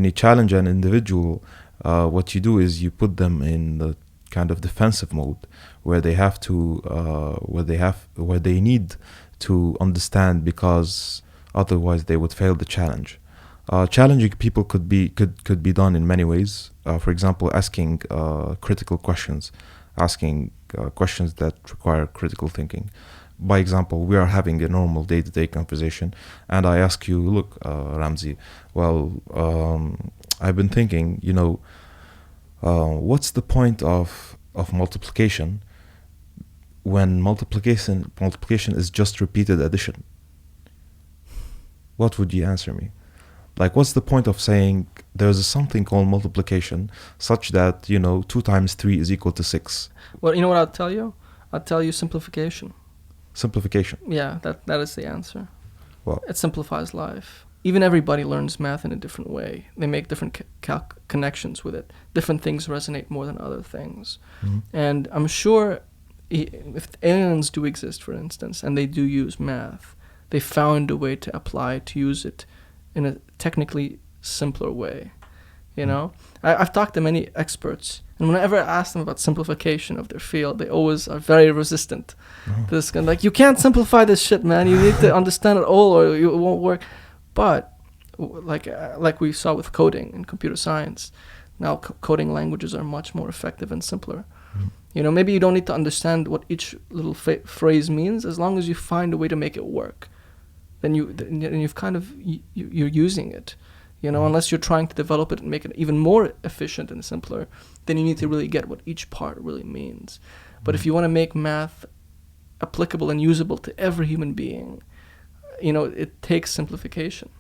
you challenge an individual, what you do is you put them in the kind of defensive mode, where they have to, where they need to understand, because otherwise they would fail the challenge. Challenging people could be done in many ways. For example, asking critical questions, asking questions that require critical thinking. By example, we are having a normal day-to-day conversation, and I ask you, look, Ramzi, well, I've been thinking, what's the point of multiplication when multiplication is just repeated addition? What would you answer me? Like, what's the point of saying there's something called multiplication such that, 2 times 3 is equal to 6? Well, you know what I'll tell you? I'll tell you simplification. Simplification. Yeah, that is the answer. Well, it simplifies life. Even everybody learns math in a different way. They make different connections with it. Different things resonate more than other things. Mm-hmm. And I'm sure if aliens do exist, for instance, and they do use math, they found a way to use it in a technically simpler way. I've talked to many experts, and whenever I ask them about simplification of their field, they always are very resistant to this kind of, like, you can't simplify this shit, man. You need to understand it all, or it won't work. But like we saw with coding and computer science, now coding languages are much more effective and simpler. Mm. Maybe you don't need to understand what each little phrase means, as long as you find a way to make it work. Then you've kind of you're using it. Unless you're trying to develop it and make it even more efficient and simpler, then you need to really get what each part really means. But if you want to make math applicable and usable to every human being, it takes simplification.